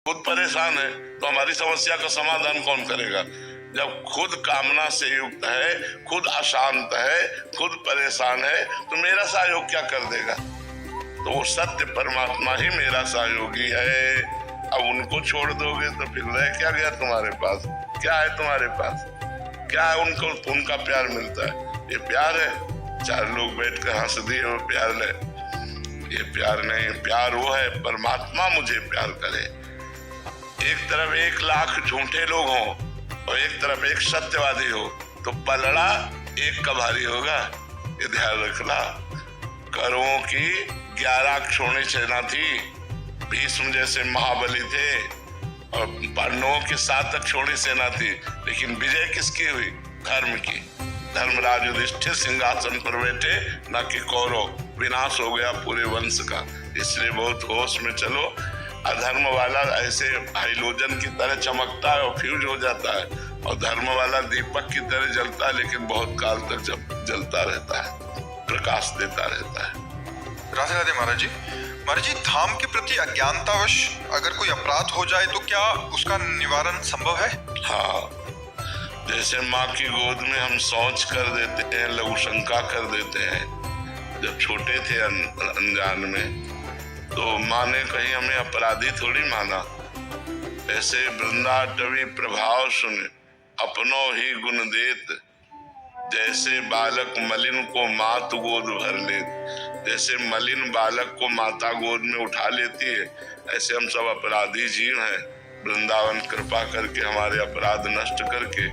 खुद परेशान है तो हमारी समस्या का समाधान कौन करेगा? जब खुद कामना से युक्त है, खुद अशांत है, खुद परेशान है, तो मेरा सहयोग क्या कर देगा? तो वो सत्य परमात्मा ही मेरा सहयोगी है। अब उनको छोड़ दोगे तो फिर रह क्या गया तुम्हारे पास? क्या है तुम्हारे पास? क्या है उनको? उनका प्यार मिलता है, ये प्यार है? 4 लोग बैठ कर हंस दिए वो प्यार ले, ये प्यार नहीं। प्यार वो है परमात्मा मुझे प्यार करे। एक तरफ 1 लाख झूठे लोग हों और एक तरफ एक सत्यवादी हो तो पलड़ा एक का भारी होगा, ये ध्यान रखना। कौरवों की 11 अक्षौणी सेना थी, भीष्म जैसे महाबली थे, और पांडवों की 7 अक्षौणी सेना थी, लेकिन विजय किसकी हुई? धर्म की। धर्मराज युधिष्ठिर सिंहासन पर बैठे, न कि कौरव। विनाश हो गया पूरे वंश का। इसलिए बहुत होश में चलो। अधर्म वाला ऐसे हाइलोजन की तरह चमकता है और फ्यूज हो जाता है, और धर्म वाला दीपक की तरह जलता है, लेकिन बहुत काल तक जलता रहता है, प्रकाश देता रहता है। राधे राधे महाराज जी। महाराज जी, धाम के प्रति अज्ञानतावश अगर कोई अपराध हो जाए तो क्या उसका निवारण संभव है? हाँ, जैसे माँ की गोद में हम शौच कर देते हैं, लघु शंका कर देते हैं। जब छोटे थे अनजान में, तो माँ ने कहीं हमें अपराधी थोड़ी माना। ऐसे वृंदाटवी प्रभाव सुन अपनों ही गुण देत, जैसे बालक मलिन को मात गोद भर ले। जैसे मलिन बालक को माता गोद में उठा लेती है, ऐसे हम सब अपराधी जीव हैं। वृंदावन कृपा करके हमारे अपराध नष्ट करके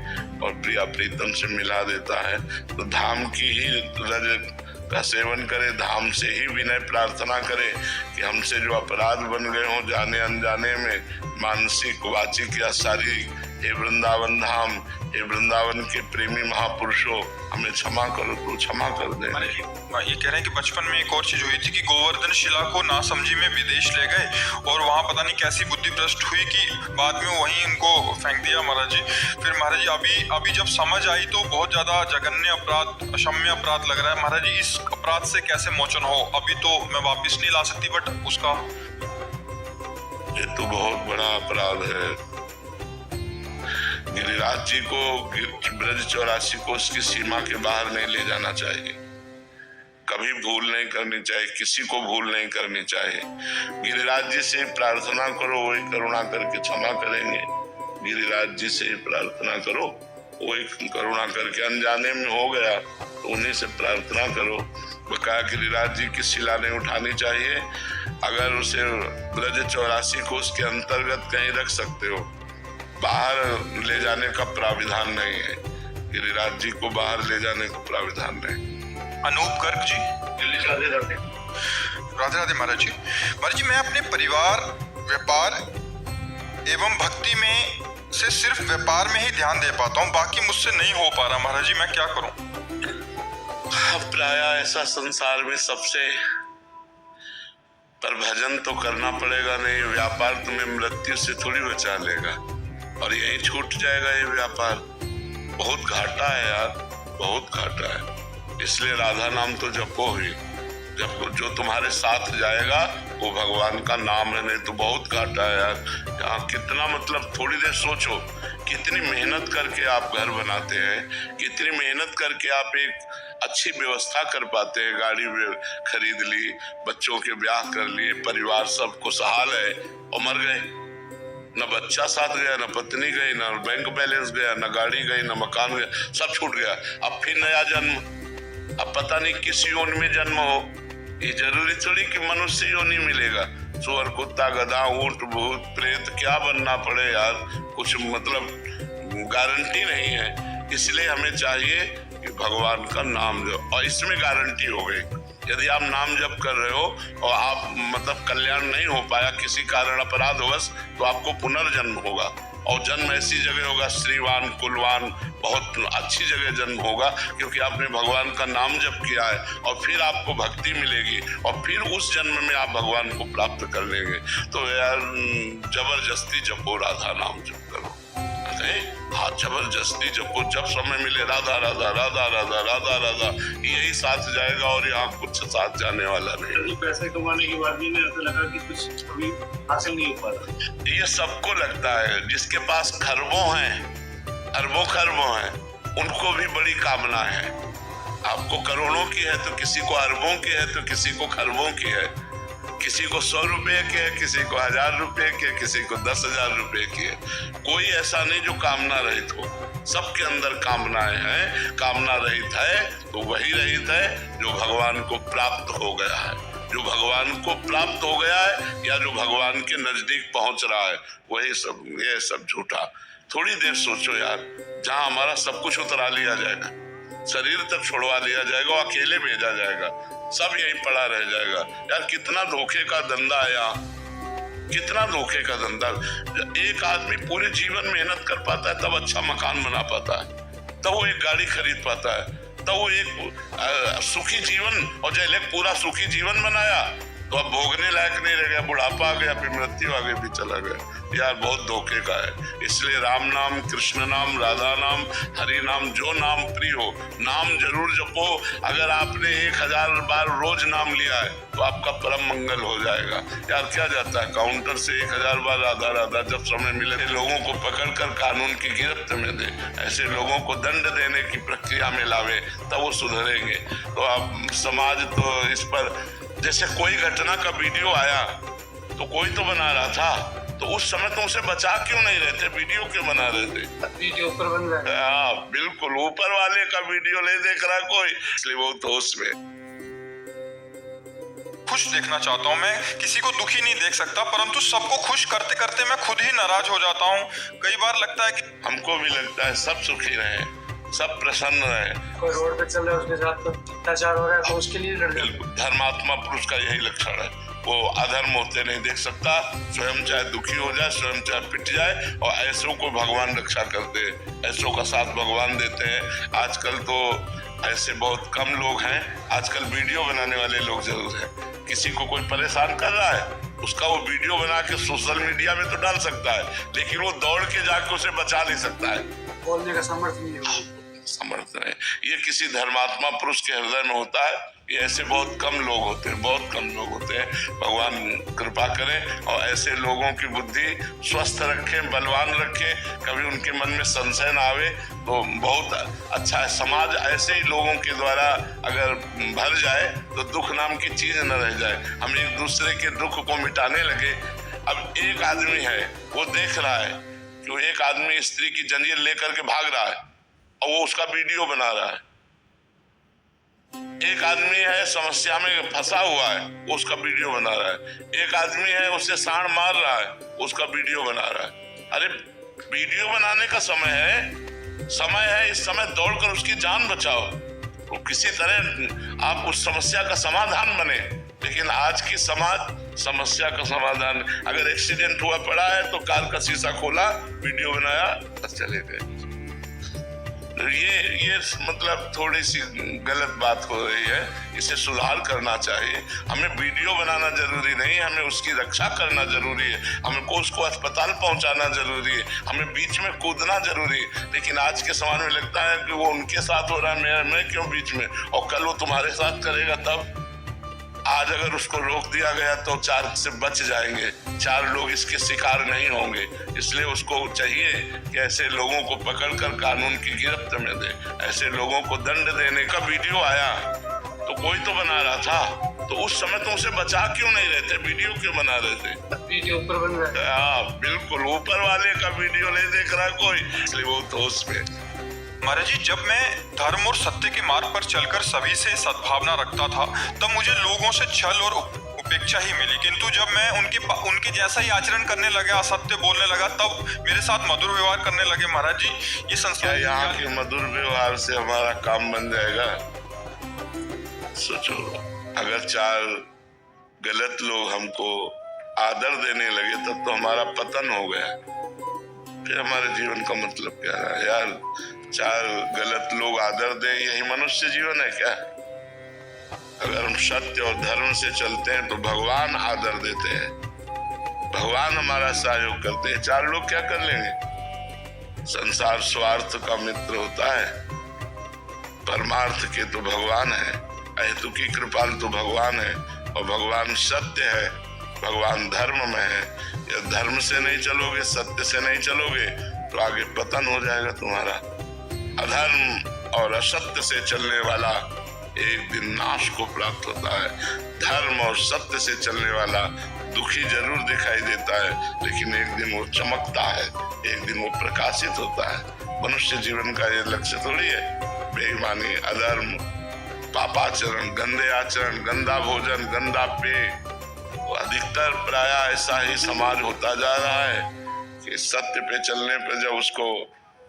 और प्रिया प्रीतम से मिला देता है। तो धाम की ही रज का सेवन करे, धाम से ही विनय प्रार्थना करे कि हमसे जो अपराध बन गए हों जाने अनजाने में, मानसिक वाचिक या शारीरिक, हे वृंदावन धाम, हे वृंदावन के प्रेमी महापुरुषों, हमें क्षमा करो तो क्षमा कर दे। ये कह रहे हैं कि बचपन में एक और चीज हुई थी कि गोवर्धन शिला को नासमझी में विदेश ले गए और वहाँ पता नहीं कैसी बुद्धि भ्रष्ट हुई कि बाद में वहीं इनको फेंक दिया महाराज जी। फिर महाराज जी अभी जब समझ आई तो बहुत ज्यादा जघन्य अपराध, अक्षम्य अपराध लग रहा है। महाराज जी, इस अपराध से कैसे मोचन हो? अभी तो मैं वापिस नहीं ला सकती, बट उसका ये तो बहुत बड़ा अपराध है। गिरिराज जी को, ब्रज 84 को उसकी सीमा के बाहर नहीं ले जाना चाहिए। कभी भूल नहीं करनी चाहिए, किसी को भूल नहीं करनी चाहिए। गिरिराज जी से प्रार्थना करो, वही करुणा करके क्षमा करेंगे। गिरिराज जी से प्रार्थना करो, वही करुणा करके, अनजाने में हो गया तो उन्हीं से प्रार्थना करो। बकाया गिरिराज जी की शिला नहीं उठानी चाहिए। अगर उसे ब्रज 84 को उसके अंतर्गत कहीं रख सकते हो, बाहर ले जाने का प्राविधान नहीं है। गिरिराज जी को बाहर ले जाने का प्राविधान नहीं। अनूप गर्ग जी। राधे राधे। राधे राधे महाराज जी। महाराज जी, मैं अपने परिवार, व्यापार एवं भक्ति में से सिर्फ व्यापार में ही ध्यान दे पाता हूँ, बाकी मुझसे नहीं हो पा रहा। महाराज जी, मैं क्या करूँ? प्राय ऐसा संसार में सबसे, पर भजन तो करना पड़ेगा। नहीं, व्यापार तुम्हें मृत्यु से थोड़ी बचा लेगा, और यही छूट जाएगा ये व्यापार। बहुत घाटा है यार, बहुत घाटा है। इसलिए राधा नाम तो जपो ही, जब जो तुम्हारे साथ जाएगा वो भगवान का नाम है। नहीं तो बहुत घाटा है यार। यहाँ कितना, मतलब थोड़ी देर सोचो, कितनी मेहनत करके आप घर बनाते हैं, कितनी मेहनत करके आप एक अच्छी व्यवस्था कर पाते हैं। गाड़ी खरीद ली, बच्चों के ब्याह कर लिए, परिवार सबको सहाल है, और मर गए। न बच्चा साथ गया, न पत्नी गई, न बैंक बैलेंस गया, न गाड़ी गई, न मकान गया, सब छूट गया। अब फिर नया जन्म, अब पता नहीं किस योनि में जन्म हो। ये जरूरी थोड़ी कि मनुष्य योनि मिलेगा। सुअर, कुत्ता, गधा, ऊंट, भूत, प्रेत, क्या बनना पड़े यार, कुछ मतलब गारंटी नहीं है। इसलिए हमें चाहिए कि भगवान का नाम लो, और इसमें गारंटी हो गई। यदि आप नाम जप कर रहे हो और आप मतलब कल्याण नहीं हो पाया, किसी कारण अपराध होगा, तो आपको पुनर्जन्म होगा, और जन्म ऐसी जगह होगा, श्रीवान, कुलवान, बहुत अच्छी जगह जन्म होगा, क्योंकि आपने भगवान का नाम जप किया है। और फिर आपको भक्ति मिलेगी, और फिर उस जन्म में आप भगवान को प्राप्त कर लेंगे। तो यार जबरदस्ती जपो, राधा नाम जप करो। अरे हाँ, जबरदस्ती जब समय मिले राधा राधा राधा राधा राधा राधा यही साथ जाएगा और यहाँ कुछ साथ जाने वाला नहीं। पैसे कमाने के बाद भी नहीं ऐसा लगा कि कुछ अभी हासिल नहीं हो पा रहा। ये सबको लगता है, जिसके पास खरबों हैं, अरबों खरबों हैं, उनको भी बड़ी कामना है। आपको करोड़ों की है तो किसी को अरबों की है, तो किसी को खरबों की है, किसी को 100 रुपए की है, किसी को 1000 रुपए की है, किसी को 10,000 रुपए की है। कोई ऐसा नहीं जो कामना रहित हो, सबके अंदर कामनाएं हैं। कामना रहित है तो वही रहित है जो भगवान को प्राप्त हो गया है। जो भगवान को प्राप्त हो गया है या जो भगवान के नजदीक पहुंच रहा है, वही सब, ये सब झूठा। थोड़ी देर सोचो यार, जहां हमारा सब कुछ उतरा लिया जाएगा, शरीर तक छुड़वा लिया जाएगा, अकेले भेजा जाएगा, सब यहीं पड़ा रह जाएगा। यार कितना धोखे का धंधा है यहाँ, कितना धोखे का धंधा। एक आदमी पूरे जीवन मेहनत कर पाता है तब अच्छा मकान बना पाता है, तब वो एक गाड़ी खरीद पाता है, तब वो एक सुखी जीवन, और जैसे पूरा सुखी जीवन बनाया तो अब भोगने लायक नहीं रह गया, बुढ़ापा आ गया, फिर मृत्यु आगे भी चला गया। यार बहुत धोखे का है। इसलिए राम नाम, कृष्ण नाम, राधा नाम, हरि नाम, जो नाम प्रिय हो, नाम जरूर जपो। अगर आपने 1000 बार रोज नाम लिया है तो आपका परम मंगल हो जाएगा। यार क्या जाता है काउंटर से 1000 बार राधा राधा, जब समय मिले लोगों को पकड़कर कानून की गिरफ्त में दे, ऐसे लोगों को दंड देने की प्रक्रिया में लावे, तब वो सुधरेंगे। तो अब समाज तो इस पर, जैसे कोई घटना का वीडियो आया तो कोई तो बना रहा था, तो उस समय तो उसे बचा क्यों नहीं रहे थे, वीडियो क्यों बना रहे थे? वीडियो ऊपर बन रहा है। हाँ बिल्कुल, ऊपर वाले का वीडियो नहीं देख रहा कोई, इसलिए वो तो उसमें खुश देखना चाहता हूँ। मैं किसी को दुखी नहीं देख सकता, परंतु सबको खुश करते करते मैं खुद ही नाराज हो जाता हूँ। कई बार लगता है कि हमको भी लगता है सब सुखी रहे, सब प्रसन्न रहे। कोई रोड पे चल रहा है उसके साथ अत्याचार हो रहा है तो उसके लिए लड़ रहे हैं। धर्मात्मा पुरुष का यही लक्षण है, वो अधर्म होते नहीं देख सकता, स्वयं चाहे दुखी हो जाए, स्वयं चाहे पिट जाए, और ऐसों को भगवान रक्षा करते हैं, ऐसों का साथ भगवान देते हैं। आजकल तो ऐसे बहुत कम लोग हैं, आजकल वीडियो बनाने वाले लोग जरूर हैं। किसी को कोई परेशान कर रहा है, उसका वो वीडियो बना के सोशल मीडिया में तो डाल सकता है, लेकिन वो दौड़ के जाके उसे बचा नहीं सकता है, बोलने का सामर्थ्य नहीं है। समर्थ है। ये किसी धर्मात्मा पुरुष के हृदय में होता है। ये ऐसे बहुत कम लोग होते हैं, बहुत कम लोग होते हैं। भगवान कृपा करें और ऐसे लोगों की बुद्धि स्वस्थ रखें, बलवान रखें, कभी उनके मन में संशय ना आवे, तो बहुत अच्छा है। समाज ऐसे ही लोगों के द्वारा अगर भर जाए तो दुख नाम की चीज न रह जाए, हम एक दूसरे के दुख को मिटाने लगे। अब एक आदमी है, वो देख रहा है कि एक आदमी स्त्री की जंजीर लेकर के भाग रहा है और वो उसका वीडियो बना रहा है। एक आदमी है समस्या में फंसा हुआ है, वो उसका वीडियो बना रहा है। एक आदमी है उसे साड़ मार रहा है, उसका वीडियो बना रहा है। अरे वीडियो बनाने का समय है, इस समय दौड़कर उसकी जान बचाओ, तो किसी तरह आप उस समस्या का समाधान बने। लेकिन आज की समाज समस्या का समाधान, अगर एक्सीडेंट हुआ पड़ा है तो कार का शीशा खोला, वीडियो बनाया, बस चले गए। ये मतलब थोड़ी सी गलत बात हो रही है, इसे सुधार करना चाहिए। हमें वीडियो बनाना जरूरी नहीं, हमें उसकी रक्षा करना जरूरी है, हमको उसको अस्पताल पहुंचाना जरूरी है, हमें बीच में कूदना जरूरी है। लेकिन आज के समाज में लगता है कि वो उनके साथ हो रहा है, मैं क्यों बीच में, और कल वो तुम्हारे साथ करेगा तब। आज अगर उसको रोक दिया गया तो 4 से बच जाएंगे, 4 लोग इसके शिकार नहीं होंगे। इसलिए उसको चाहिए कि ऐसे लोगों को पकड़कर कानून की गिरफ्त में दे, ऐसे लोगों को दंड देने का। वीडियो आया तो कोई तो बना रहा था, तो उस समय तो उसे बचा क्यों नहीं रहे थे, वीडियो क्यों बना रहे थे? वीडियो ऊपर बन रहा है। हाँ बिल्कुल, ऊपर वाले का वीडियो नहीं देख रहा कोई, इसलिए वो तो उसमें। महाराज जी, जब मैं धर्म और सत्य के मार्ग पर चलकर सभी से सद्भावना रखता था, तब मुझे लोगों से छल और उपेक्षा ही मिली। किंतु जब मैं उनके जैसा ही आचरण करने लगा, असत्य बोलने लगा, तब मेरे साथ मधुर व्यवहार करने लगे। महाराज जी, ये संस्कार यहाँ के मधुर व्यवहार से हमारा काम बन जाएगा? सोचो, अगर 4 गलत लोग हमको आदर देने लगे तब तो हमारा पतन हो गया, फिर हमारे जीवन का मतलब क्या है यार? 4 गलत लोग आदर दे, यही मनुष्य जीवन है क्या? अगर हम सत्य और धर्म से चलते हैं तो भगवान आदर देते हैं, भगवान हमारा सहयोग करते हैं। 4 लोग क्या कर लेंगे? संसार स्वार्थ का मित्र होता है, परमार्थ के तो भगवान है, अहेतुकी कृपाल तो भगवान है, और भगवान सत्य है, भगवान धर्म में है। यदि धर्म से नहीं चलोगे, सत्य से नहीं चलोगे, तो आगे पतन हो जाएगा तुम्हारा। अधर्म और असत्य से चलने वाला एक दिन नाश को प्राप्त होता है। धर्म और सत्य से चलने वाला दुखी जरूर दिखाई देता है, लेकिन एक दिन वो चमकता है, एक दिन वो प्रकाशित होता है। मनुष्य जीवन का ये लक्ष्य थोड़ी है बेईमानी, अधर्म, पापाचरण, गंदे आचरण, गंदा भोजन, गंदा पेय। अधिकतर प्राय ऐसा ही समाज होता जा रहा है कि सत्य पे चलने पे जब उसको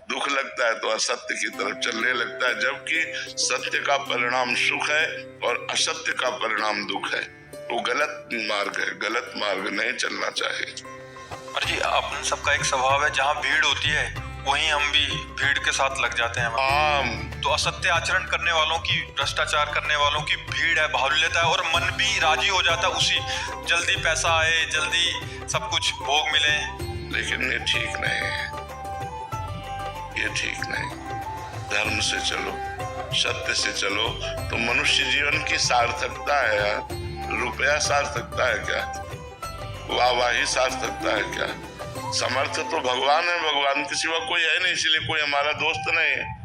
दुख लगता है तो असत्य की तरफ चलने लगता है, जबकि सत्य का परिणाम सुख है और असत्य का परिणाम दुख है। वो गलत मार्ग है, गलत मार्ग नहीं चलना चाहिए। और जी अपन सबका एक स्वभाव है, जहाँ भीड़ होती है वहीं हम भी भीड़ के साथ लग जाते हैं। तो असत्य आचरण करने वालों की, भ्रष्टाचार करने वालों की भीड़ है, बाहुल्यता है, और मन भी राजी हो जाता है उसी, जल्दी पैसा आए, जल्दी सब कुछ भोग मिले। लेकिन ये ठीक नहीं है, ये ठीक नहीं। धर्म से चलो, सत्य से चलो, तो मनुष्य जीवन की सार्थकता है यार। रुपया सार्थकता है क्या? वाहवाही सार्थकता है क्या? समर्थ तो भगवान है, भगवान के सिवा कोई है नहीं, इसलिए कोई हमारा दोस्त नहीं है।